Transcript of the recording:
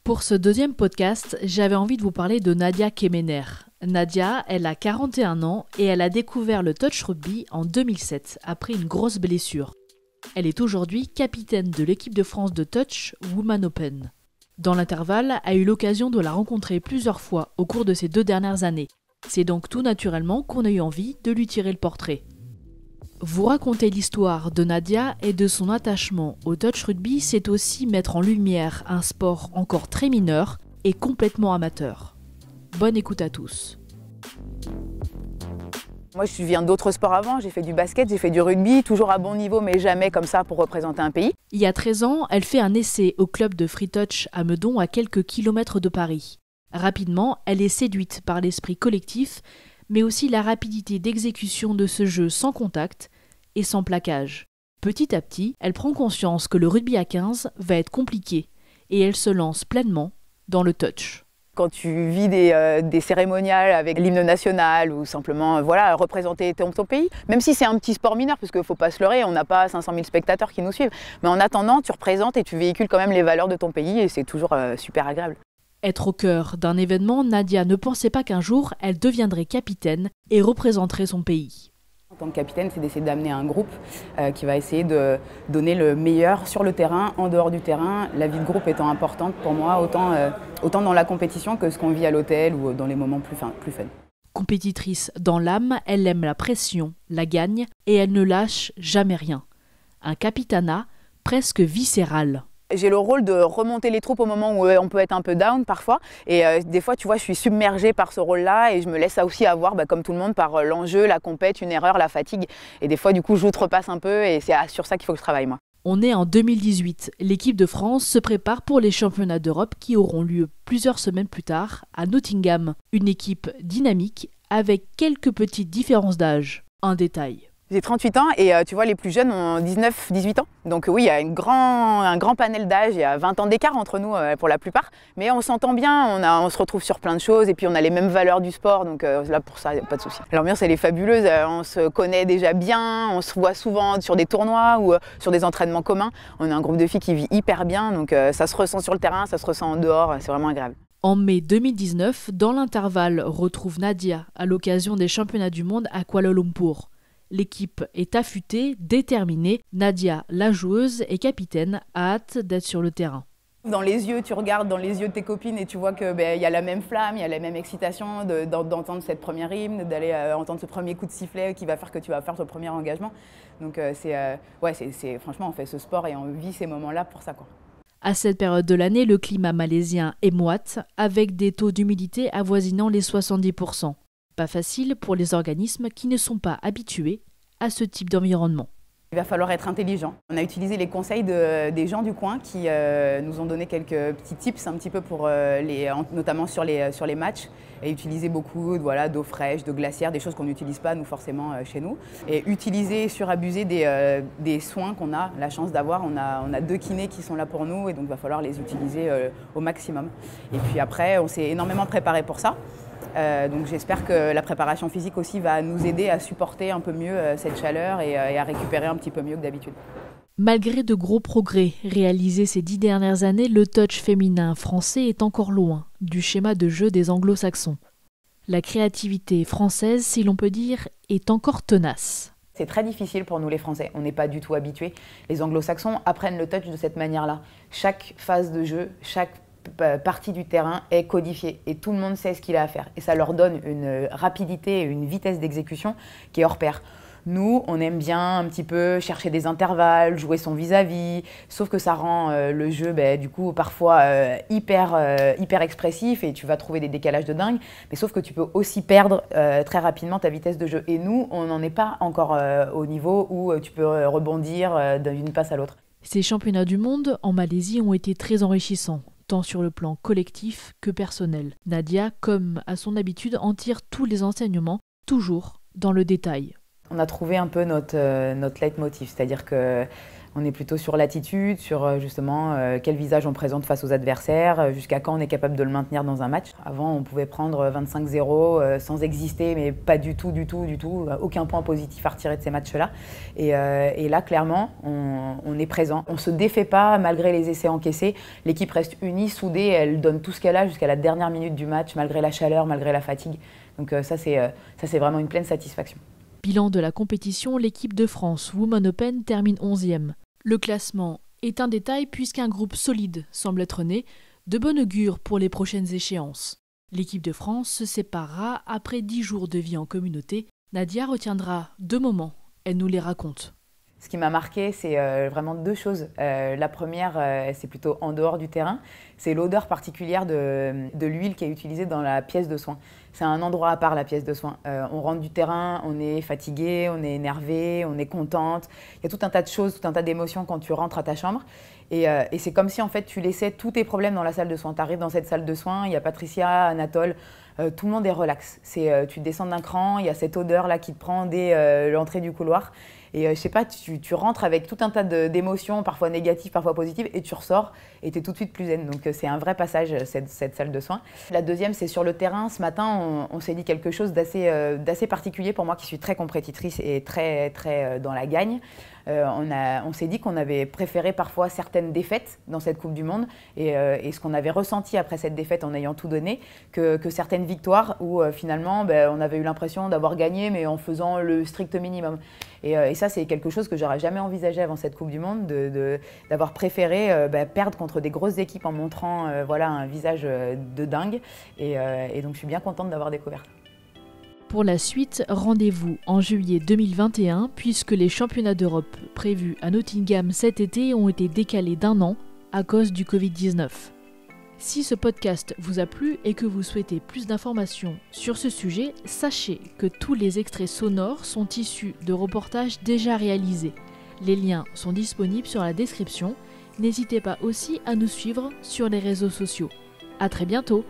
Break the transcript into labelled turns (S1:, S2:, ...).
S1: Pour ce deuxième podcast, j'avais envie de vous parler de Nadia Kemener. Nadia, elle a 41 ans et elle a découvert le touch rugby en 2007 après une grosse blessure. Elle est aujourd'hui capitaine de l'équipe de France de touch Women Open. Dans l'intervalle, a eu l'occasion de la rencontrer plusieurs fois au cours de ces 2 dernières années. C'est donc tout naturellement qu'on a eu envie de lui tirer le portrait. Vous raconter l'histoire de Nadia et de son attachement au touch rugby, c'est aussi mettre en lumière un sport encore très mineur et complètement amateur. Bonne écoute à tous.
S2: Moi, je viens d'autres sports avant. J'ai fait du basket, j'ai fait du rugby, toujours à bon niveau, mais jamais comme ça pour représenter un pays.
S1: Il y a 13 ans, elle fait un essai au club de free touch à Meudon, à quelques kilomètres de Paris. Rapidement, elle est séduite par l'esprit collectif, mais aussi la rapidité d'exécution de ce jeu sans contact et sans plaquage. Petit à petit, elle prend conscience que le rugby à 15 va être compliqué et elle se lance pleinement dans le touch.
S2: Quand tu vis des cérémoniales avec l'hymne national ou simplement représenter ton pays, même si c'est un petit sport mineur, parce qu'il ne faut pas se leurrer, on n'a pas 500 000 spectateurs qui nous suivent, mais en attendant, tu représentes et tu véhicules quand même les valeurs de ton pays et c'est toujours super agréable.
S1: Être au cœur d'un événement, Nadia ne pensait pas qu'un jour, elle deviendrait capitaine et représenterait son pays.
S2: En tant que capitaine, c'est d'essayer d'amener un groupe qui va essayer de donner le meilleur sur le terrain, en dehors du terrain. La vie de groupe étant importante pour moi, autant dans la compétition que ce qu'on vit à l'hôtel ou dans les moments plus fun.
S1: Compétitrice dans l'âme, elle aime la pression, la gagne et elle ne lâche jamais rien. Un capitanat presque viscéral.
S2: J'ai le rôle de remonter les troupes au moment où on peut être un peu down parfois. Et des fois, tu vois, je suis submergée par ce rôle-là et je me laisse aussi avoir, comme tout le monde, par l'enjeu, la compète, une erreur, la fatigue. Et des fois, du coup, j'outrepasse un peu et c'est sur ça qu'il faut que je travaille, moi.
S1: On est en 2018. L'équipe de France se prépare pour les championnats d'Europe qui auront lieu plusieurs semaines plus tard à Nottingham. Une équipe dynamique avec quelques petites différences d'âge. Un détail.
S2: J'ai 38 ans et tu vois, les plus jeunes ont 19-18 ans. Donc oui, il y a un grand panel d'âge, il y a 20 ans d'écart entre nous pour la plupart. Mais on s'entend bien, on se retrouve sur plein de choses et puis on a les mêmes valeurs du sport. Donc là, pour ça, il n'y a pas de souci. L'ambiance, elle est fabuleuse, on se connaît déjà bien, on se voit souvent sur des tournois ou sur des entraînements communs. On a un groupe de filles qui vit hyper bien, donc ça se ressent sur le terrain, ça se ressent en dehors, c'est vraiment agréable.
S1: En mai 2019, dans l'intervalle, retrouve Nadia à l'occasion des championnats du monde à Kuala Lumpur. L'équipe est affûtée, déterminée. Nadia, la joueuse et capitaine, a hâte d'être sur le terrain.
S2: Dans les yeux, tu regardes dans les yeux de tes copines et tu vois qu'il y a la même flamme, il y a la même excitation d'entendre cette première hymne, d'aller entendre ce premier coup de sifflet qui va faire que tu vas faire ton premier engagement. Donc franchement, on fait ce sport et on vit ces moments-là pour ça, quoi.
S1: À cette période de l'année, le climat malaisien est moite, avec des taux d'humidité avoisinant les 70%. Pas facile pour les organismes qui ne sont pas habitués à ce type d'environnement.
S2: Il va falloir être intelligent. On a utilisé les conseils des gens du coin qui nous ont donné quelques petits tips un petit peu notamment sur les matchs et utiliser beaucoup d'eau fraîche, de glacière, des choses qu'on n'utilise pas nous forcément chez nous. Et utiliser, surabuser des soins qu'on a la chance d'avoir. On a 2 kinés qui sont là pour nous et donc il va falloir les utiliser au maximum. Et puis après, on s'est énormément préparé pour ça. Donc j'espère que la préparation physique aussi va nous aider à supporter un peu mieux cette chaleur et à récupérer un petit peu mieux que d'habitude.
S1: Malgré de gros progrès réalisés ces 10 dernières années, le touch féminin français est encore loin du schéma de jeu des anglo-saxons. La créativité française, si l'on peut dire, est encore tenace.
S2: C'est très difficile pour nous les Français, on n'est pas du tout habitués. Les anglo-saxons apprennent le touch de cette manière-là. Chaque phase de jeu, chaque partie du terrain est codifiée et tout le monde sait ce qu'il a à faire. Et ça leur donne une rapidité et une vitesse d'exécution qui est hors pair. Nous, on aime bien un petit peu chercher des intervalles, jouer son vis-à-vis, sauf que ça rend le jeu du coup parfois hyper expressif et tu vas trouver des décalages de dingue, mais sauf que tu peux aussi perdre très rapidement ta vitesse de jeu. Et nous, on n'en est pas encore au niveau où tu peux rebondir d'une passe à l'autre.
S1: Ces championnats du monde en Malaisie ont été très enrichissants, tant sur le plan collectif que personnel. Nadia, comme à son habitude, en tire tous les enseignements, toujours dans le détail.
S2: On a trouvé un peu notre leitmotiv, c'est-à-dire que On est plutôt sur l'attitude, sur justement quel visage on présente face aux adversaires, jusqu'à quand on est capable de le maintenir dans un match. Avant, on pouvait prendre 25-0 sans exister, mais pas du tout, aucun point positif à retirer de ces matchs-là. Et là, clairement, on est présent. On ne se défait pas malgré les essais encaissés. L'équipe reste unie, soudée, elle donne tout ce qu'elle a jusqu'à la dernière minute du match, malgré la chaleur, malgré la fatigue. Donc ça, c'est vraiment une pleine satisfaction.
S1: Bilan de la compétition, l'équipe de France Women Open termine 11e. Le classement est un détail puisqu'un groupe solide semble être né, de bon augure pour les prochaines échéances. L'équipe de France se séparera après 10 jours de vie en communauté. Nadia retiendra 2 moments, elle nous les raconte.
S2: Ce qui m'a marqué, c'est vraiment 2 choses. La première, c'est plutôt en dehors du terrain. C'est l'odeur particulière de l'huile qui est utilisée dans la pièce de soin. C'est un endroit à part, la pièce de soin. On rentre du terrain, on est fatigué, on est énervé, on est contente. Il y a tout un tas de choses, tout un tas d'émotions quand tu rentres à ta chambre. Et c'est comme si en fait, tu laissais tous tes problèmes dans la salle de soins. Tu arrives dans cette salle de soins, il y a Patricia, Anatole, tout le monde est relax. Tu descends d'un cran, il y a cette odeur-là qui te prend dès l'entrée du couloir. Et je sais pas, tu rentres avec tout un tas d'émotions, parfois négatives, parfois positives, et tu ressors et tu es tout de suite plus zen. Donc c'est un vrai passage, cette salle de soins. La deuxième, c'est sur le terrain. Ce matin, on s'est dit quelque chose d'assez particulier pour moi, qui suis très compétitrice et très dans la gagne. On s'est dit qu'on avait préféré parfois certaines défaites dans cette Coupe du Monde et ce qu'on avait ressenti après cette défaite en ayant tout donné que certaines victoires où finalement on avait eu l'impression d'avoir gagné mais en faisant le strict minimum. Et ça, c'est quelque chose que j'aurais jamais envisagé avant cette Coupe du Monde, d'avoir préféré perdre contre des grosses équipes en montrant un visage de dingue. Et donc, je suis bien contente d'avoir découvert.
S1: Pour la suite, rendez-vous en juillet 2021, puisque les championnats d'Europe prévus à Nottingham cet été ont été décalés d'1 an à cause du Covid-19. Si ce podcast vous a plu et que vous souhaitez plus d'informations sur ce sujet, sachez que tous les extraits sonores sont issus de reportages déjà réalisés. Les liens sont disponibles sur la description. N'hésitez pas aussi à nous suivre sur les réseaux sociaux. À très bientôt!